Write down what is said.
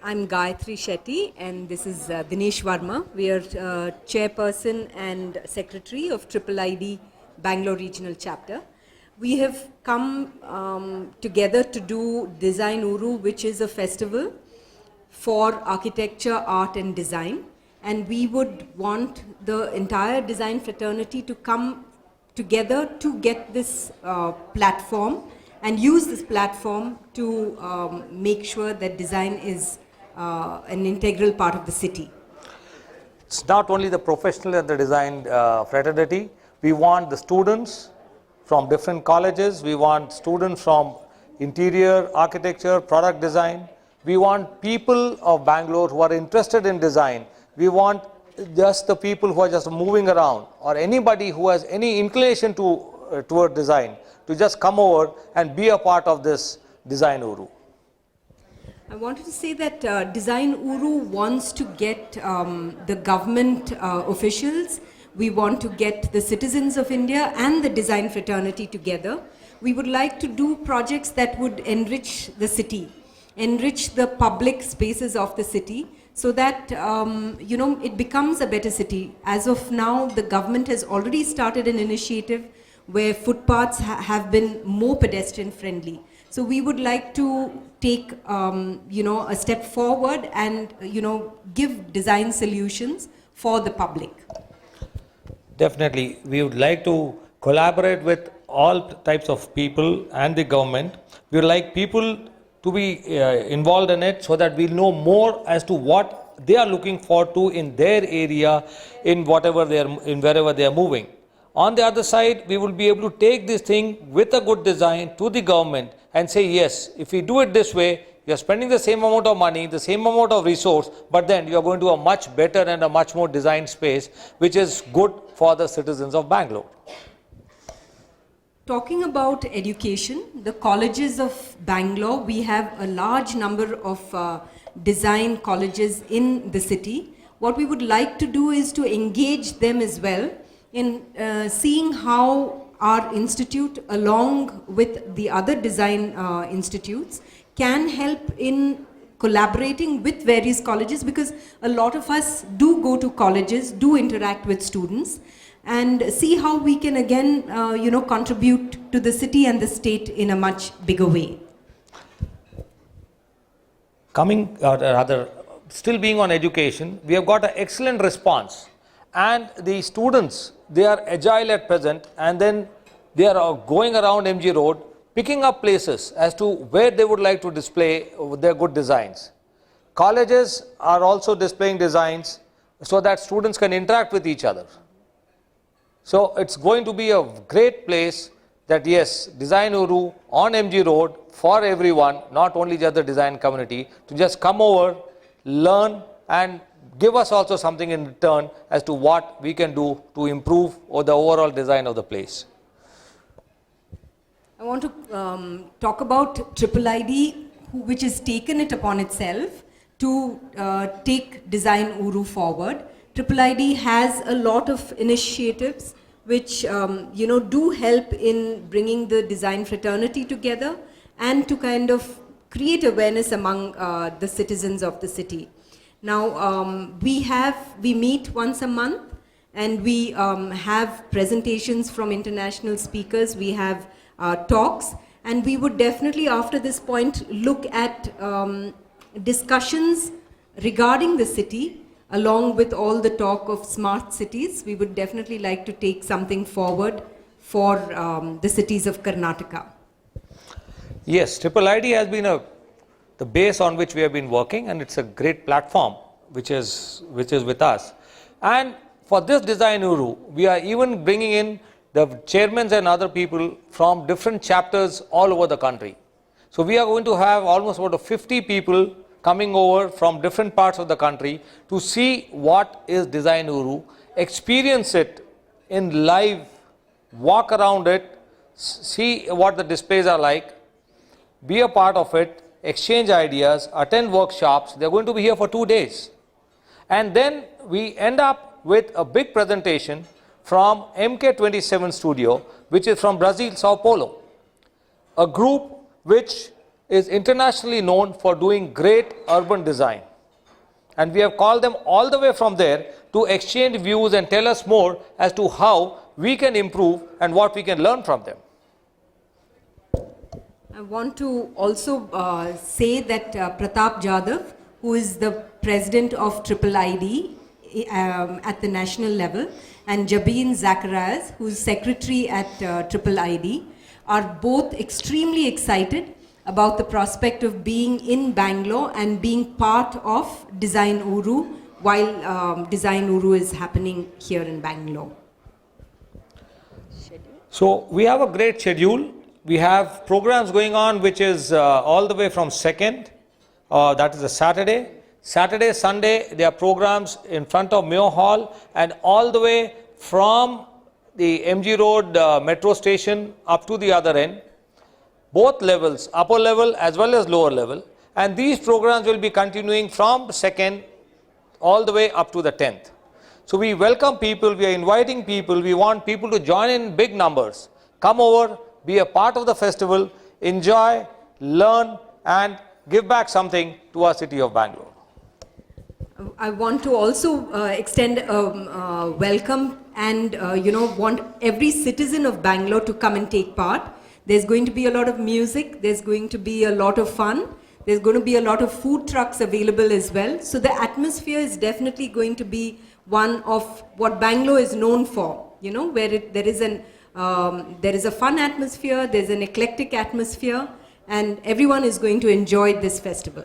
I'm Gayatri Shetty, and this is Dinesh Varma. We are chairperson and secretary of Triple ID Bangalore Regional Chapter. We have come together to do Design Uru, which is a festival for architecture, art and design. And we would want the entire design fraternity to come together to get this platform and use this platform to make sure that design is an integral part of the city. It's not only the professional and the design fraternity. We want the students from different colleges. We want students from interior architecture, product design. We want people of Bangalore who are interested in design. We want just the people who are just moving around, or anybody who has any inclination toward design, to just come over and be a part of this Design Uru. I wanted to say that Design Uru wants to get the government officials, we want to get the citizens of India and the design fraternity together. We would like to do projects that would enrich the city, enrich the public spaces of the city, so that it becomes a better city. As of now, the government has already started an initiative where footpaths have been more pedestrian friendly. So we would like to take a step forward and give design solutions for the public. Definitely, we would like to collaborate with all types of people and the government. We would like people to be involved in it, so that we'll know more as to what they are looking forward to in their area, in wherever they are moving. On the other side, we will be able to take this thing with a good design to the government and say, yes, if we do it this way, you are spending the same amount of money, the same amount of resource, but then you are going to a much better and a much more designed space, which is good for the citizens of Bangalore. Talking about education, the colleges of Bangalore, we have a large number of design colleges in the city. What we would like to do is to engage them as well in seeing how our institute, along with the other design institutes, can help in collaborating with various colleges, because a lot of us do go to colleges, do interact with students, and see how we can again contribute to the city and the state in a much bigger way. Still being on education, we have got an excellent response, and the students, they are agile at present, and then they are going around MG Road, picking up places as to where they would like to display their good designs. Colleges are also displaying designs so that students can interact with each other. So it's going to be a great place that, yes, Design Uru on MG Road for everyone, not only just the design community, to just come over, learn, and give us also something in return as to what we can do to improve the overall design of the place. I want to talk about Triple ID, which has taken it upon itself to take Design Uru forward. Triple ID has a lot of initiatives which do help in bringing the design fraternity together and to kind of create awareness among the citizens of the city. Now we meet once a month, and we have presentations from international speakers. We have talks, and we would definitely after this point look at discussions regarding the city. Along with all the talk of smart cities, we would definitely like to take something forward for the cities of Karnataka. Yes, Triple ID has been the base on which we have been working, and it's a great platform which is with us. And for this Design Uru, we are even bringing in the chairmen and other people from different chapters all over the country. So we are going to have almost about 50 people coming over from different parts of the country to see what is Design Uru, experience it in live, walk around it, see what the displays are like, be a part of it, exchange ideas, attend workshops. They are going to be here for 2 days. And then we end up with a big presentation from MK27 Studio, which is from Brazil, Sao Paulo. A group which is internationally known for doing great urban design. And we have called them all the way from there to exchange views and tell us more as to how we can improve and what we can learn from them. I want to also say that Pratap Jadhav, who is the president of Triple ID at the national level, and Jabin Zacharias, who is secretary at Triple ID, are both extremely excited about the prospect of being in Bangalore and being part of Design Uru while Design Uru is happening here in Bangalore. So we have a great schedule. We have programs going on which is all the way from 2nd, that is a Saturday. Saturday, Sunday, there are programs in front of Mayo Hall and all the way from the MG Road metro station up to the other end. Both levels, upper level as well as lower level. And these programs will be continuing from 2nd all the way up to the 10th. So we welcome people, we are inviting people, we want people to join in big numbers. Come over, be a part of the festival, enjoy, learn and give back something to our city of Bangalore. I want to also extend a welcome and want every citizen of Bangalore to come and take part. There's going to be a lot of music, there's going to be a lot of fun, there's going to be a lot of food trucks available as well. So the atmosphere is definitely going to be one of what Bangalore is known for, where there is a fun atmosphere, there's an eclectic atmosphere, and everyone is going to enjoy this festival.